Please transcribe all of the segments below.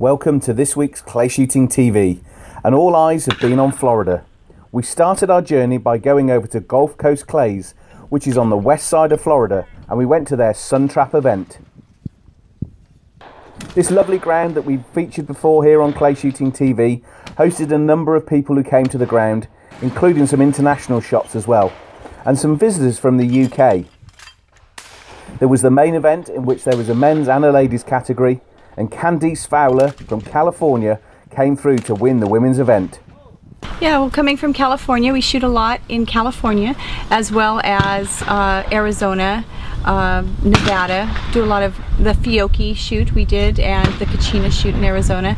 Welcome to this week's Clay Shooting TV, and all eyes have been on Florida. We started our journey by going over to Gulf Coast Clays, which is on the west side of Florida, and we went to their Sun Trap event. This lovely ground that we've featured before here on Clay Shooting TV hosted a number of people who came to the ground, including some international shots as well, and some visitors from the UK. There was the main event, in which there was a men's and a ladies category, and Candice Fowler from California came through to win the women's event. Yeah, well, coming from California, we shoot a lot in California, as well as Arizona, Nevada. Do a lot of the Fiocchi shoot we did, and the Kachina shoot in Arizona.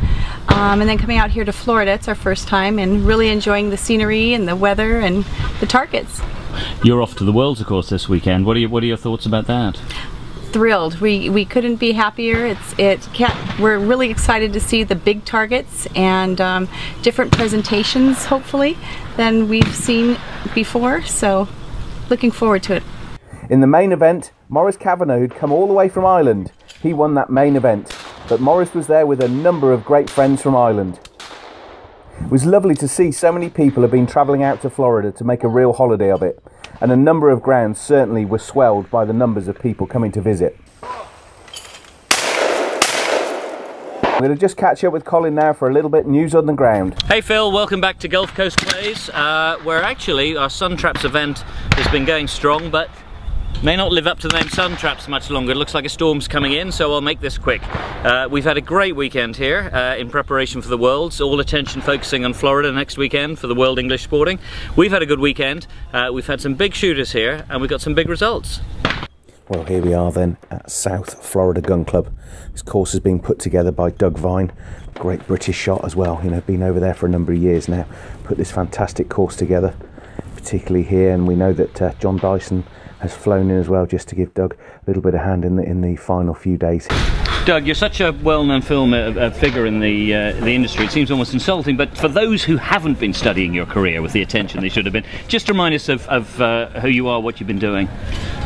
And then coming out here to Florida, it's our first time, and really enjoying the scenery and the weather and the targets. You're off to the Worlds, of course, this weekend. What are your thoughts about that? Thrilled. We couldn't be happier. We're really excited to see the big targets and different presentations, hopefully, than we've seen before. So, looking forward to it. In the main event, Maurice Kavanagh, who'd come all the way from Ireland, he won that main event. But Maurice was there with a number of great friends from Ireland. It was lovely to see so many people have been travelling out to Florida to make a real holiday of it, and a number of grounds certainly were swelled by the numbers of people coming to visit. I'm going to just catch up with Colin now for a little bit news on the ground. Hey Phil, welcome back to Gulf Coast Clays, where actually our Sun Traps event has been going strong, but may not live up to the name Sun Traps much longer. It looks like a storm's coming in, so I'll make this quick. We've had a great weekend here in preparation for the Worlds, all attention focusing on Florida next weekend for the World English Sporting. We've had a good weekend, we've had some big shooters here, and we've got some big results. Well, here we are then at South Florida Gun Club. This course has been put together by Doug Vine, great British shot as well, you know, been over there for a number of years now, put this fantastic course together, particularly here, and we know that John Dyson has flown in as well, just to give Doug a little bit of hand in the final few days here. Doug, you're such a well-known film figure in the industry. It seems almost insulting, but for those who haven't been studying your career with the attention they should have been, just remind us of who you are, what you've been doing.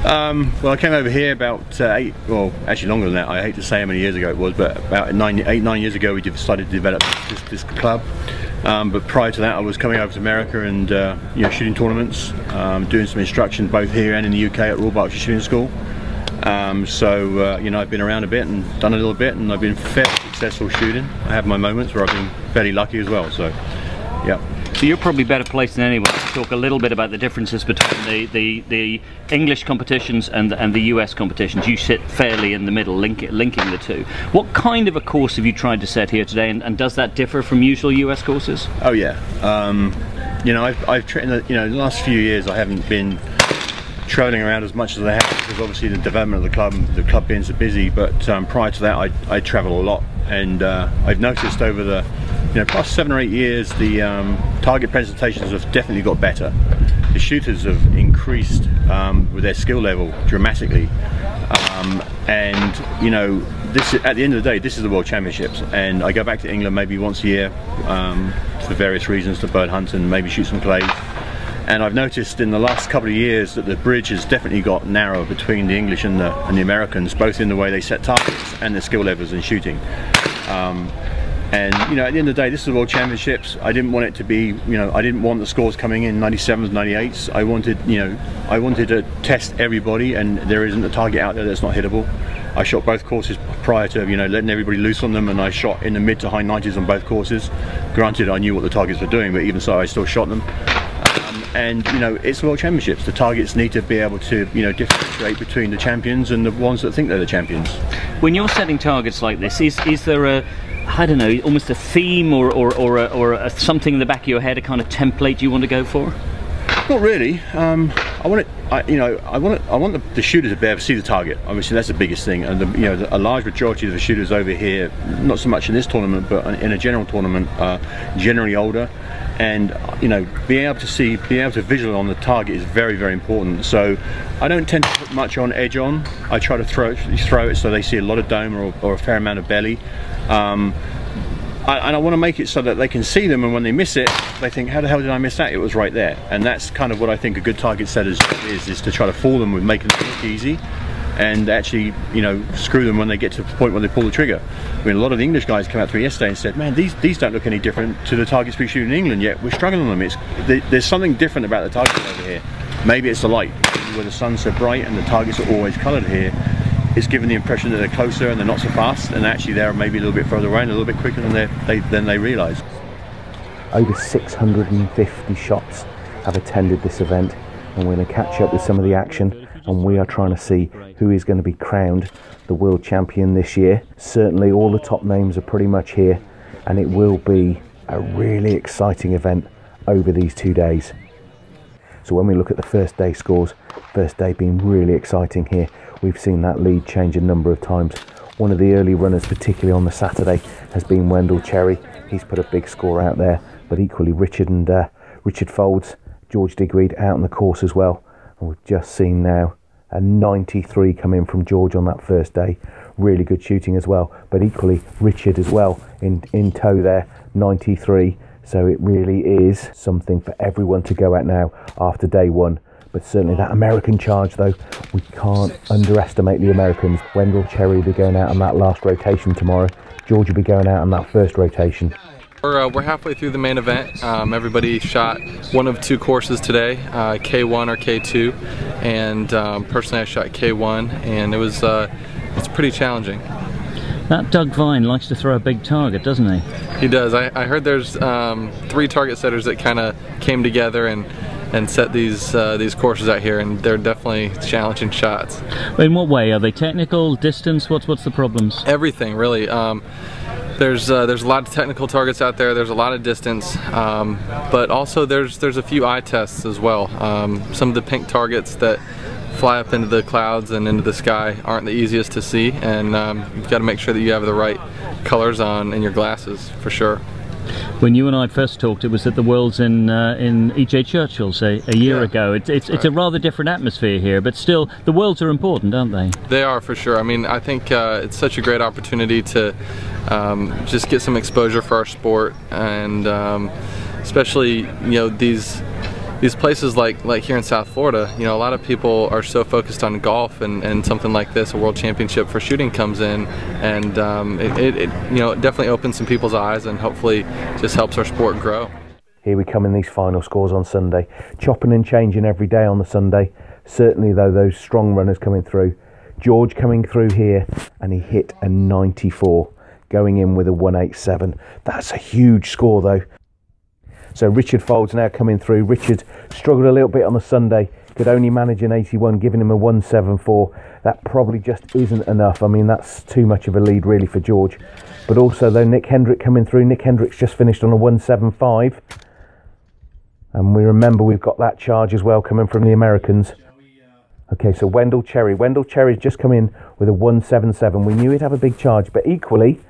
Well, I came over here about actually longer than that. I hate to say how many years ago it was, but about 9 years ago we decided to develop this club. But prior to that, I was coming over to America and you know, shooting tournaments, doing some instruction both here and in the UK at Royal Berkshire Shooting School. You know, I've been around a bit and done a little bit, and I've been fairly successful shooting. I have my moments where I've been fairly lucky as well. So, yeah. So you're probably better placed than anyone to talk a little bit about the differences between the English competitions and the US competitions. You sit fairly in the middle, linking the two. What kind of a course have you tried to set here today, and does that differ from usual US courses? Oh yeah. You know, I've trained. You know, the last few years I haven't been travelling around as much as I have, because obviously the development of the club being so busy. But prior to that, I travel a lot, and I've noticed over the past 7 or 8 years the target presentations have definitely got better. The shooters have increased with their skill level dramatically, and you know, this at the end of the day, this is the World Championships, and I go back to England maybe once a year for various reasons, to bird hunt and maybe shoot some clays. And I've noticed in the last couple of years that the bridge has definitely got narrower between the English and the Americans, both in the way they set targets and their skill levels in shooting. And you know, at the end of the day, this is the World Championships. I didn't want it to be, you know, I didn't want the scores coming in 97s, 98s. I wanted to test everybody, and there isn't a target out there that's not hittable. I shot both courses prior to, you know, letting everybody loose on them, and I shot in the mid to high 90s on both courses. Granted, I knew what the targets were doing, but even so, I still shot them. And you know, it's World Championships. The targets need to be able to, you know, differentiate between the champions and the ones that think they're the champions. When you're setting targets like this, is there a, I don't know, almost a theme or something in the back of your head, a kind of template you want to go for? Not really. I want the shooter to be able to see the target. Obviously, that's the biggest thing. And a large majority of the shooters over here, not so much in this tournament, but in a general tournament, are generally older. And you know, being able to visualize on the target is very, very important. So I don't tend to put much on edge on. I try to throw it so they see a lot of dome or a fair amount of belly. And I want to make it so that they can see them, and when they miss it, they think, how the hell did I miss that? It was right there. And that's kind of what I think a good target setter's job is to try to fool them with making it look easy. and actually, you know, screw them when they get to the point where they pull the trigger. I mean, a lot of the English guys came out to me yesterday and said, man, these don't look any different to the targets we shoot in England, yet we're struggling on them. There's something different about the targets over here. Maybe it's the light, where the sun's so bright and the targets are always coloured here. It's given the impression that they're closer and they're not so fast, and actually they're maybe a little bit further away and a little bit quicker than they realise. Over 650 shops have attended this event, and we're going to catch up with some of the action, and we are trying to see who is going to be crowned the world champion this year. Certainly all the top names are pretty much here, and it will be a really exciting event over these 2 days. So when we look at the first day scores, first day being really exciting here. We've seen that lead change a number of times. One of the early runners, particularly on the Saturday, has been Wendell Cherry. He's put a big score out there, but equally Richard Folds, George Digweed out on the course as well. And we've just seen now a 93 come in from George on that first day. Really good shooting as well, but equally Richard as well in tow there, 93. So it really is something for everyone to go at now after day one. But certainly that American charge, though, we can't underestimate the Americans. Wendell Cherry will be going out on that last rotation tomorrow. George will be going out on that first rotation. We're halfway through the main event. Everybody shot one of two courses today, K1 or K2, and personally I shot K1, and it's pretty challenging. That Doug Vine likes to throw a big target, doesn't he? He does. I heard there's 3 target setters that kind of came together and set these courses out here, and they're definitely challenging shots. In what way? Are they technical, distance? What's the problems? Everything, really. There's a lot of technical targets out there. There's a lot of distance, but also there's a few eye tests as well. Some of the pink targets that fly up into the clouds and into the sky aren't the easiest to see, and you've got to make sure that you have the right colors on in your glasses for sure. When you and I first talked, it was at the Worlds in E.J. Churchill, say a year ago. It's a rather different atmosphere here, but still the Worlds are important, aren't they? They are, for sure. I mean, I think it's such a great opportunity to just get some exposure for our sport, and especially, you know, these places like here in South Florida. You know, a lot of people are so focused on golf, and something like this, a world championship for shooting, comes in, and it you know, it definitely opens some people's eyes and hopefully just helps our sport grow. Here we come in these final scores on Sunday, chopping and changing every day on the Sunday. Certainly though, those strong runners coming through. George coming through here, and he hit a 94, going in with a 187. That's a huge score though. So Richard Folds now coming through. Richard struggled a little bit on the Sunday, could only manage an 81, giving him a 174. That probably just isn't enough. I mean, that's too much of a lead really for George. But also though, Nick Hendrick coming through. Nick Hendrick's just finished on a 175. And we remember we've got that charge as well coming from the Americans. Okay, so Wendell Cherry's just come in with a 177. We knew he'd have a big charge, but equally,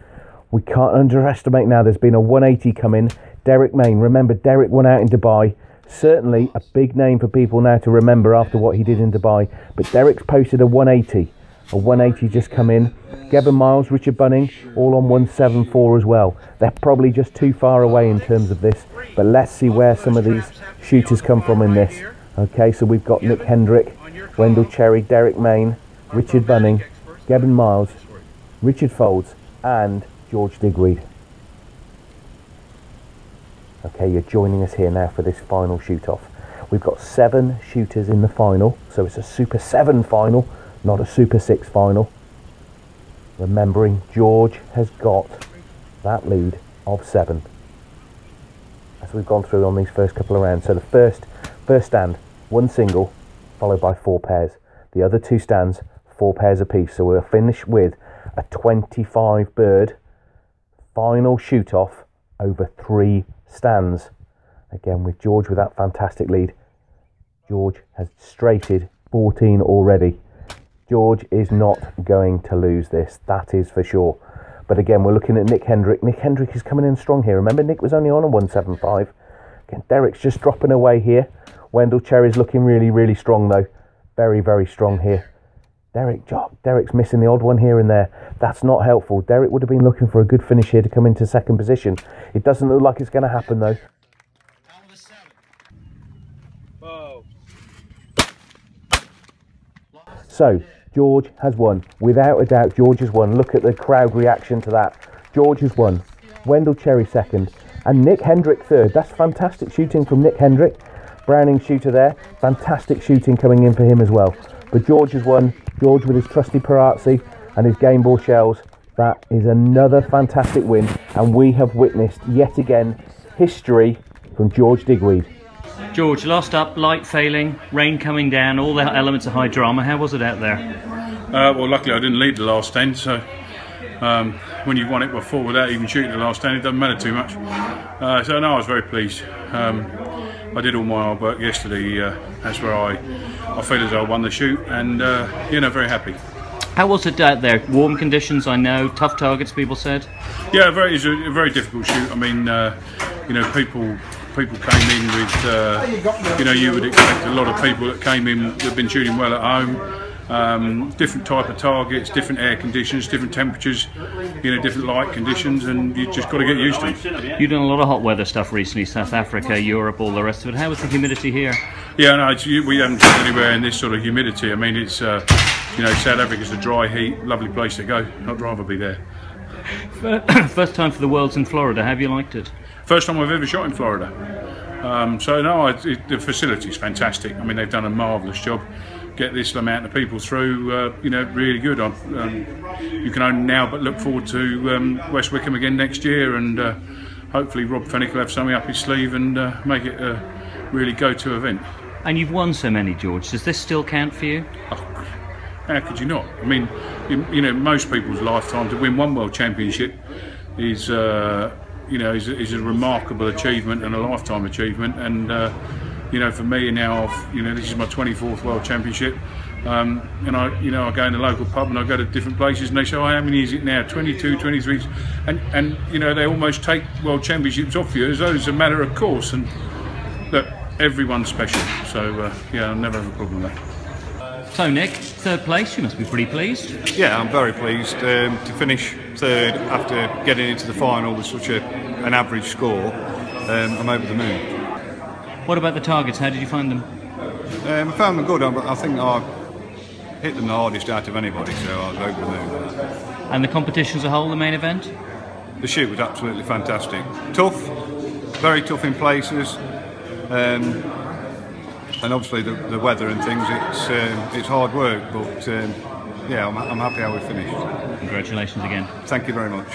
we can't underestimate now. There's been a 180 come in. Derek Main, remember Derek won out in Dubai. Certainly a big name for people now to remember after what he did in Dubai. But Derek's posted a 180. A 180 just come in. Gavin Miles, Richard Bunning, all on 174 as well. They're probably just too far away in terms of this. But let's see where some of these shooters come from in this. Okay, so we've got Nick Hendrick, Wendell Cherry, Derek Main, Richard Bunning, Gavin Miles, Richard Folds, and George Digweed. Okay, you're joining us here now for this final shoot-off. We've got 7 shooters in the final, so it's a Super 7 final, not a Super 6 final. Remembering George has got that lead of 7 as we've gone through on these first couple of rounds. So the first stand, 1 single, followed by 4 pairs. The other 2 stands, 4 pairs apiece. So we'll finish with a 25 bird final shoot-off over 3 stands. Again, with George with that fantastic lead. George has straighted 14 already. George is not going to lose this, that is for sure. But again, we're looking at Nick Hendrick. Nick Hendrick is coming in strong here. Remember, Nick was only on a 175. Again, Derek's just dropping away here. Wendell Cherry's looking really, really strong though. Very, very strong here. Derek's missing the odd one here and there. That's not helpful. Derek would have been looking for a good finish here to come into second position. It doesn't look like it's going to happen though. So George has won. Without a doubt, George has won. Look at the crowd reaction to that. George has won. Wendell Cherry second. And Nick Hendrick third. That's fantastic shooting from Nick Hendrick. Browning shooter there. Fantastic shooting coming in for him as well. But George has won. George with his trusty Perazzi and his game ball shells. That is another fantastic win. And we have witnessed yet again history from George Digweed. George, last up, light failing, rain coming down, all the elements of high drama. How was it out there? Well, luckily I didn't lead the last end, so when you've won it before without even shooting the last end, it doesn't matter too much. So no, I was very pleased. I did all my hard work yesterday. That's where I feel as I won the shoot, and you know, very happy. How was it out there? Warm conditions, I know, tough targets, people said. Yeah, it's a very difficult shoot. I mean, you know, people came in with, you know, you would expect a lot of people that came in that have been shooting well at home. Different type of targets, different air conditions, different temperatures, you know, different light conditions, and you just got to get used to it. You've done a lot of hot weather stuff recently, South Africa, Europe, all the rest of it. How was the humidity here? Yeah, no, we haven't been anywhere in this sort of humidity. I mean, it's, you know, South Africa's a dry heat, lovely place to go. I'd rather be there. First time for the Worlds in Florida, have you liked it? First time I've ever shot in Florida. So no, the facility's fantastic. I mean, they've done a marvellous job. Get this amount of people through, you know, really good. You can only now but look forward to West Wickham again next year, and hopefully Rob Fennick will have something up his sleeve and make it a really go-to event. And you've won so many, George. Does this still count for you? Oh, how could you not? I mean, you know, most people's lifetime to win one World Championship is, you know, is a remarkable achievement and a lifetime achievement. And you know, for me now, you know, this is my 24th World Championship, and you know, I go in the local pub and I go to different places and they say, oh, how many is it now? 22, 23, and you know, they almost take World Championships off you as though it's a matter of course. And look, everyone's special, so yeah, I'll never have a problem with that. So Nick, third place, you must be pretty pleased. Yeah, I'm very pleased to finish third after getting into the final with such an average score. I'm over the moon. What about the targets? How did you find them? I found them good. I think I hit them the hardest out of anybody, so I was over the moon. And the competition as a whole, the main event? The shoot was absolutely fantastic. Tough, very tough in places. And obviously the weather and things, it's hard work, but yeah, I'm happy how we finished. Congratulations again. Thank you very much.